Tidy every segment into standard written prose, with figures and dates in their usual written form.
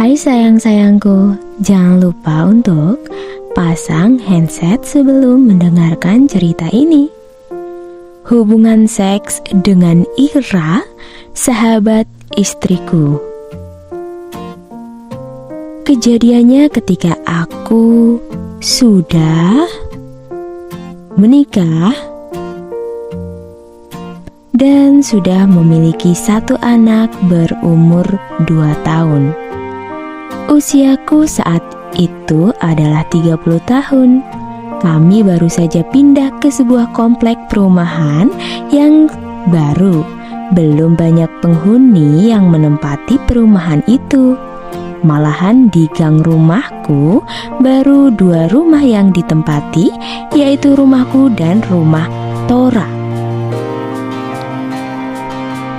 Hai sayang-sayangku, jangan lupa untuk pasang handset sebelum mendengarkan cerita ini. Hubungan seks dengan Ira, sahabat istriku. Kejadiannya ketika aku sudah menikah dan sudah memiliki satu anak berumur 2 tahun. Usiaku saat itu adalah 30 tahun. Kami baru saja pindah ke sebuah komplek perumahan yang baru. Belum banyak penghuni yang menempati perumahan itu. Malahan di gang rumahku baru 2 rumah yang ditempati, yaitu rumahku dan rumah Tora.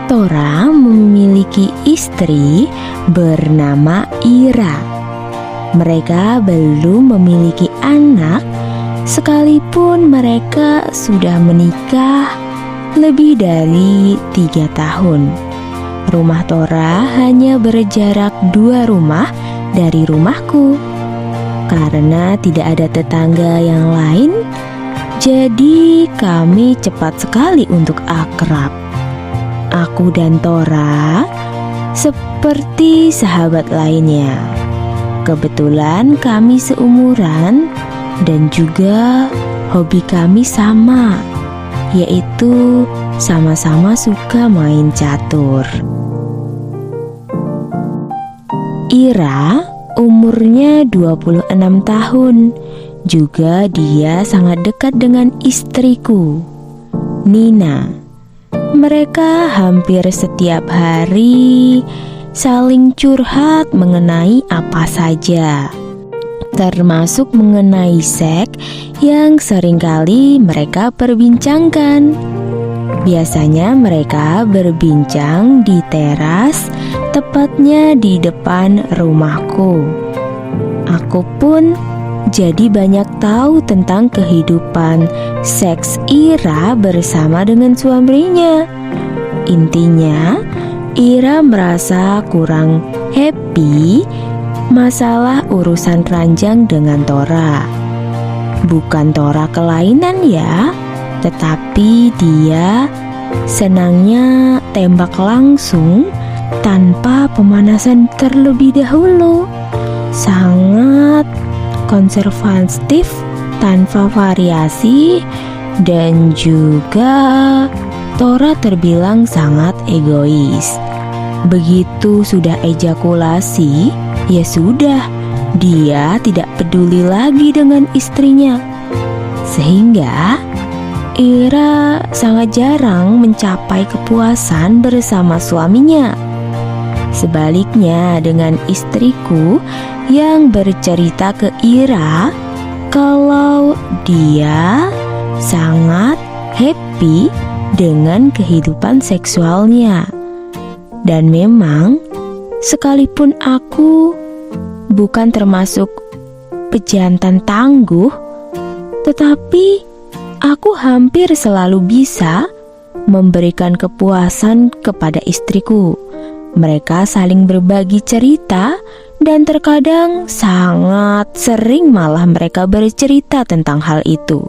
Tora memiliki istri bernama Ira. Mereka belum memiliki anak, sekalipun mereka sudah menikah lebih dari 3 tahun. Rumah Tora hanya berjarak 2 rumah dari rumahku. Karena tidak ada tetangga yang lain, jadi kami cepat sekali untuk akrab. Aku dan Tora seperti sahabat lainnya. Kebetulan kami seumuran dan juga hobi kami sama, yaitu sama-sama suka main catur. Ira umurnya 26 tahun. Juga dia sangat dekat dengan istriku, Nina. Mereka hampir setiap hari saling curhat mengenai apa saja, termasuk mengenai seks yang seringkali mereka perbincangkan. Biasanya mereka berbincang di teras, tepatnya di depan rumahku. Aku pun jadi banyak tahu tentang kehidupan seks Ira bersama dengan suaminya. Intinya, Ira merasa kurang happy masalah urusan ranjang dengan Tora. Bukan Tora kelainan ya, tetapi dia senangnya tembak langsung tanpa pemanasan terlebih dahulu. Sangat konservatif, tanpa variasi, dan juga Tora terbilang sangat egois. Begitu sudah ejakulasi, ya sudah, dia tidak peduli lagi dengan istrinya. Sehingga Ira sangat jarang mencapai kepuasan bersama suaminya. Sebaliknya dengan istriku yang bercerita ke Ira kalau dia sangat happy dengan kehidupan seksualnya. Dan memang sekalipun aku bukan termasuk pejantan tangguh, tetapi aku hampir selalu bisa memberikan kepuasan kepada istriku. Mereka saling berbagi cerita dan terkadang sangat sering malah mereka bercerita tentang hal itu.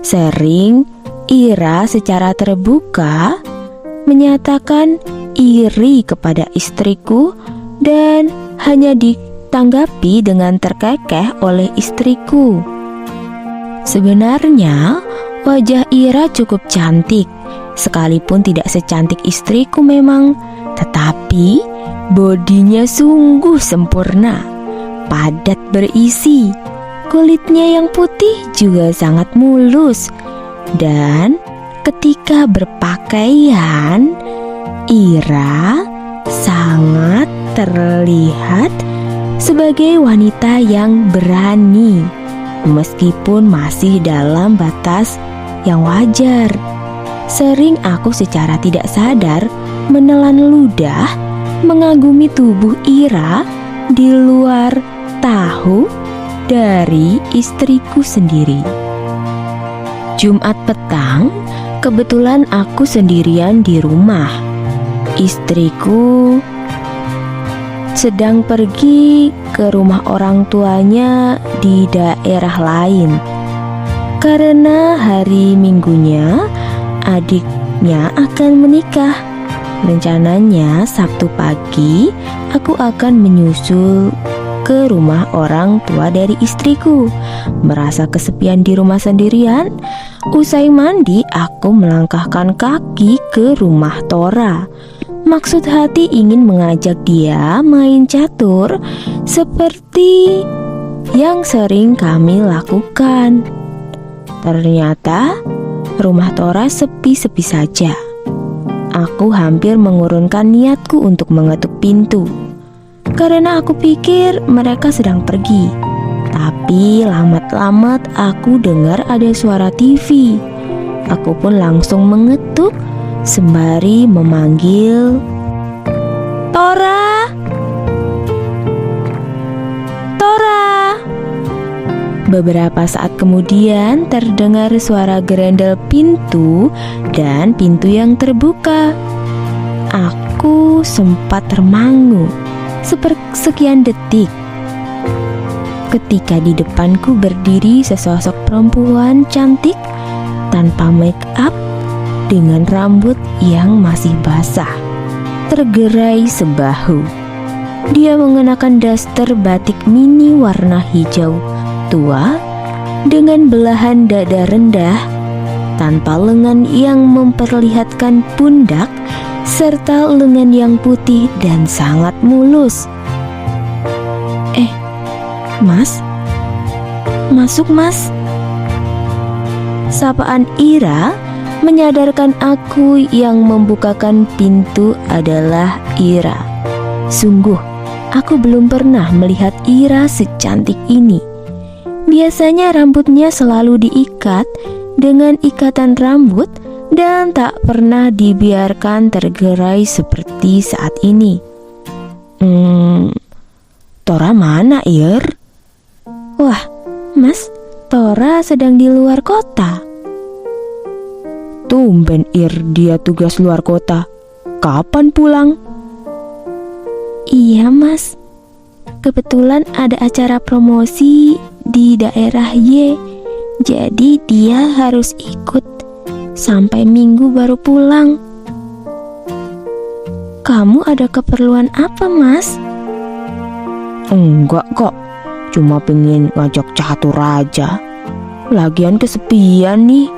Sering Ira secara terbuka menyatakan iri kepada istriku dan hanya ditanggapi dengan terkekeh oleh istriku. Sebenarnya wajah Ira cukup cantik, sekalipun tidak secantik istriku memang, tetapi bodinya sungguh sempurna, padat berisi. Kulitnya yang putih juga sangat mulus. Dan ketika berpakaian, Ira sangat terlihat sebagai wanita yang berani, meskipun masih dalam batas yang wajar. Sering aku secara tidak sadar menelan ludah mengagumi tubuh Ira di luar tahu dari istriku sendiri. Jumat petang, kebetulan aku sendirian di rumah. Istriku sedang pergi ke rumah orang tuanya di daerah lain. Karena hari Minggunya adiknya akan menikah. Rencananya Sabtu pagi aku akan menyusul ke rumah orang tua dari istriku. Merasa kesepian di rumah sendirian, usai mandi aku melangkahkan kaki ke rumah Tora. Maksud hati ingin mengajak dia main catur seperti yang sering kami lakukan. Ternyata rumah Tora sepi-sepi saja. Aku hampir mengurungkan niatku untuk mengetuk pintu, karena aku pikir mereka sedang pergi. Tapi lambat-lambat aku dengar ada suara TV. Aku pun langsung mengetuk sembari memanggil, "Tora! Tora!" Beberapa saat kemudian terdengar suara gerendel pintu dan pintu yang terbuka. Aku sempat termangu sekian detik ketika di depanku berdiri sesosok perempuan cantik tanpa make up dengan rambut yang masih basah, tergerai sebahu. Dia mengenakan daster batik mini warna hijau tua dengan belahan dada rendah, tanpa lengan yang memperlihatkan pundak, serta lengan yang putih dan sangat mulus. Mas, masuk mas." Sapaan Ira menyadarkan aku yang membukakan pintu adalah Ira. Sungguh, aku belum pernah melihat Ira secantik ini. Biasanya rambutnya selalu diikat dengan ikatan rambut dan tak pernah dibiarkan tergerai seperti saat ini. Tora mana, Ir? Wah, mas, Tora sedang di luar kota. Tumben Ir, dia tugas luar kota. Kapan pulang? Iya mas, kebetulan ada acara promosi di daerah Y, jadi dia harus ikut sampai Minggu baru pulang. Kamu ada keperluan apa mas? Enggak kok, cuma pengen ngajak catur aja. Lagian kesepian nih.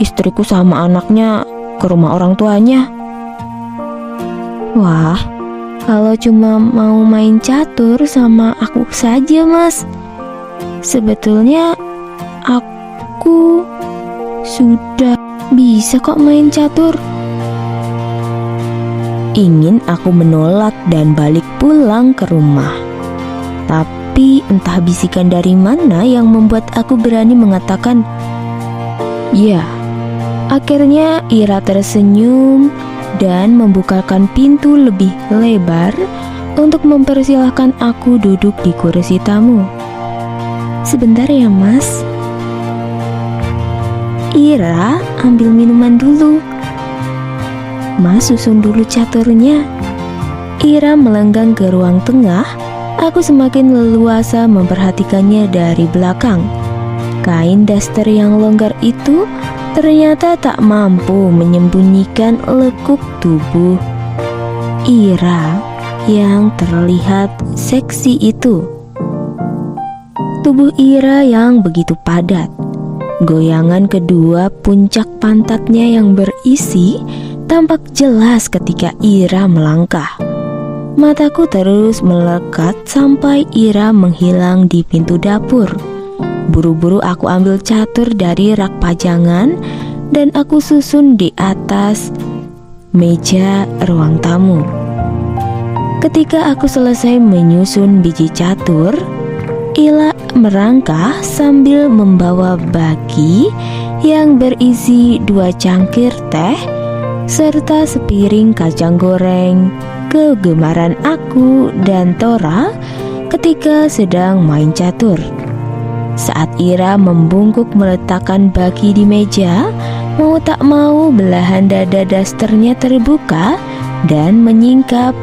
Istriku sama anaknya ke rumah orang tuanya. Wah, kalau cuma mau main catur sama aku saja mas. Sebetulnya aku sudah bisa kok main catur. Ingin aku menolak dan balik pulang ke rumah. Tapi entah bisikan dari mana yang membuat aku berani mengatakan ya. Akhirnya Ira tersenyum dan membukakan pintu lebih lebar untuk mempersilahkan aku duduk di kursi tamu. Sebentar ya mas. Ira ambil minuman dulu. Mas susun dulu caturnya. Ira melenggang ke ruang tengah. Aku semakin leluasa memperhatikannya dari belakang. Kain daster yang longgar itu ternyata tak mampu menyembunyikan lekuk tubuh Ira yang terlihat seksi itu. Tubuh Ira yang begitu padat, goyangan kedua puncak pantatnya yang berisi tampak jelas ketika Ira melangkah. Mataku terus melekat sampai Ira menghilang di pintu dapur. Buru-buru aku ambil catur dari rak pajangan dan aku susun di atas meja ruang tamu. Ketika aku selesai menyusun biji catur, Ira merangkah sambil membawa baki yang berisi 2 cangkir teh serta sepiring kacang goreng, kegemaran aku dan Tora ketika sedang main catur. Saat Ira membungkuk meletakkan baki di meja, mau tak mau belahan dada dasternya terbuka dan menyingkap,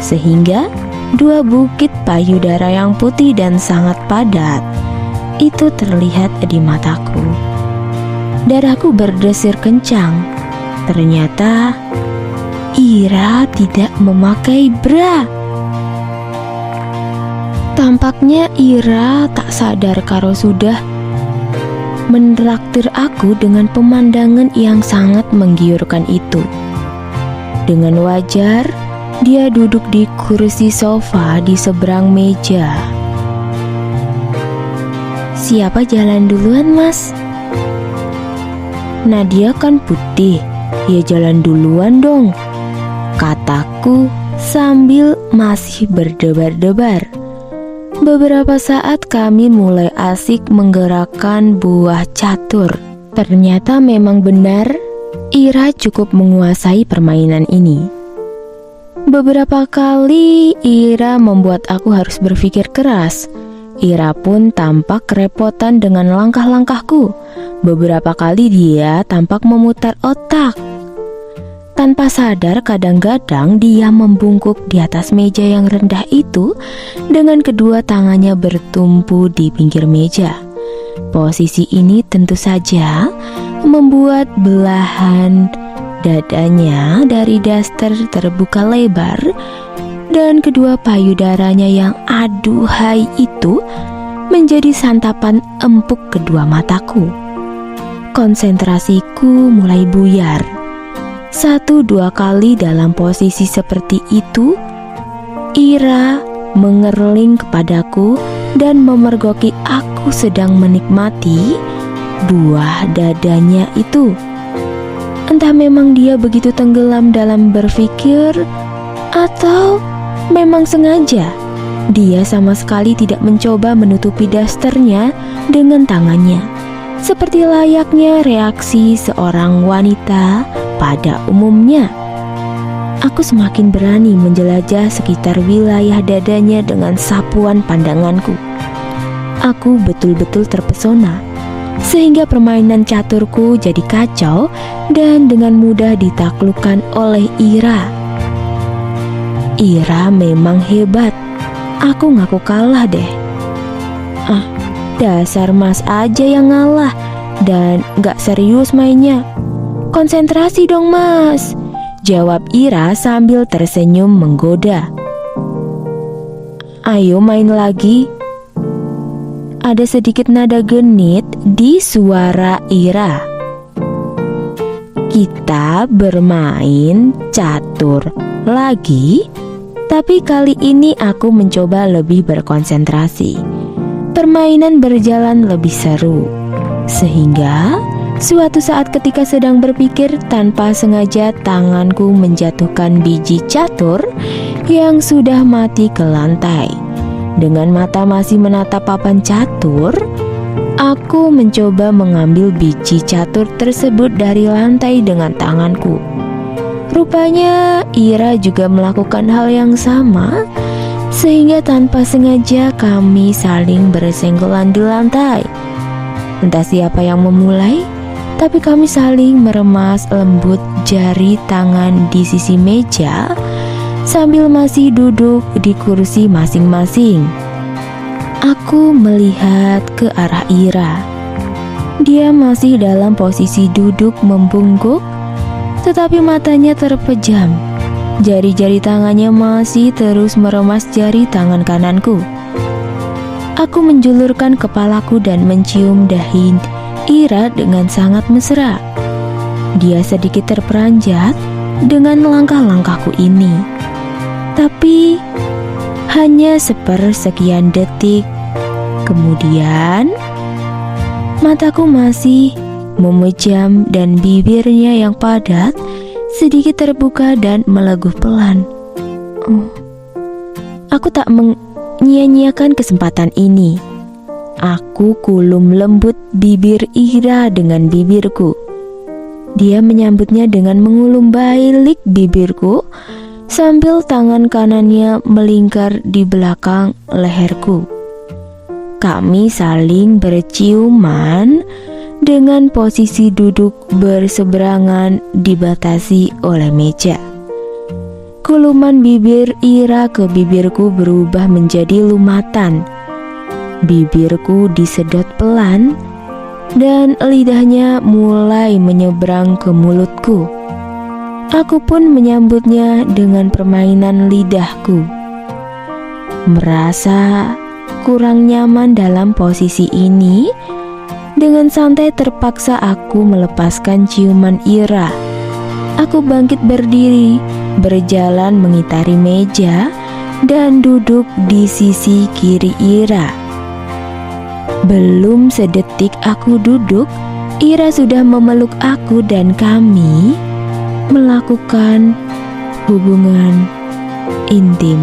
sehingga Dua bukit payudara yang putih dan sangat padat itu terlihat di mataku. Darahku berdesir kencang. Ternyata Ira tidak memakai bra. Tampaknya Ira tak sadar kalau sudah menraktir aku dengan pemandangan yang sangat menggiurkan itu. Dengan wajar, dia duduk di kursi sofa di seberang meja. "Siapa jalan duluan, Mas?" "Nadia kan putih, ya jalan duluan dong," kataku sambil masih berdebar-debar. Beberapa saat kami mulai asik menggerakkan buah catur. Ternyata memang benar, Ira cukup menguasai permainan ini. Beberapa kali Ira membuat aku harus berpikir keras. Ira pun tampak kerepotan dengan langkah-langkahku. Beberapa kali dia tampak memutar otak. Tanpa sadar, kadang-kadang dia membungkuk di atas meja yang rendah itu dengan kedua tangannya bertumpu di pinggir meja. Posisi ini tentu saja membuat belahan dadanya dari daster terbuka lebar, dan kedua payudaranya yang aduhai itu menjadi santapan empuk kedua mataku. Konsentrasiku mulai buyar. 1-2 kali dalam posisi seperti itu, Ira mengerling kepadaku dan memergoki aku sedang menikmati buah dadanya itu. Entah memang dia begitu tenggelam dalam berpikir, atau memang sengaja dia sama sekali tidak mencoba menutupi dasternya dengan tangannya, seperti layaknya reaksi seorang wanita pada umumnya. Aku semakin berani menjelajah sekitar wilayah dadanya dengan sapuan pandanganku. Aku betul-betul terpesona, sehingga permainan caturku jadi kacau dan dengan mudah ditaklukkan oleh Ira. Ira memang hebat. Aku ngaku kalah deh. "Ah, dasar Mas aja yang ngalah dan gak serius mainnya. Konsentrasi dong Mas," jawab Ira sambil tersenyum menggoda. "Ayo main lagi." Ada sedikit nada genit di suara Ira. Kita bermain catur lagi, tapi kali ini aku mencoba lebih berkonsentrasi. Permainan berjalan lebih seru, sehingga suatu saat ketika sedang berpikir, tanpa sengaja tanganku menjatuhkan biji catur yang sudah mati ke lantai. Dengan mata masih menatap papan catur, aku mencoba mengambil biji catur tersebut dari lantai dengan tanganku. Rupanya Ira juga melakukan hal yang sama, sehingga tanpa sengaja kami saling bersenggolan di lantai. Entah siapa yang memulai, tapi kami saling meremas lembut jari tangan di sisi meja sambil masih duduk di kursi masing-masing. Aku melihat ke arah Ira. Dia masih dalam posisi duduk membungkuk, tetapi matanya terpejam. Jari-jari tangannya masih terus meremas jari tangan kananku. Aku menjulurkan kepalaku dan mencium dahi Ira dengan sangat mesra. Dia sedikit terperanjat dengan langkah-langkahku ini, tapi hanya sepersekian detik kemudian mataku masih memejam dan bibirnya yang padat sedikit terbuka dan meleguh pelan. Aku tak menyia-nyiakan kesempatan ini. Aku kulum lembut bibir Ira dengan bibirku. Dia menyambutnya dengan mengulum balik bibirku sambil tangan kanannya melingkar di belakang leherku. Kami saling berciuman dengan posisi duduk berseberangan dibatasi oleh meja. Kuluman bibir Ira ke bibirku berubah menjadi lumatan. Bibirku disedot pelan dan lidahnya mulai menyeberang ke mulutku. Aku pun menyambutnya dengan permainan lidahku. Merasa kurang nyaman dalam posisi ini, dengan santai terpaksa aku melepaskan ciuman Ira. Aku bangkit berdiri, berjalan mengitari meja, dan duduk di sisi kiri Ira. Belum sedetik aku duduk, Ira sudah memeluk aku dan kami melakukan hubungan intim.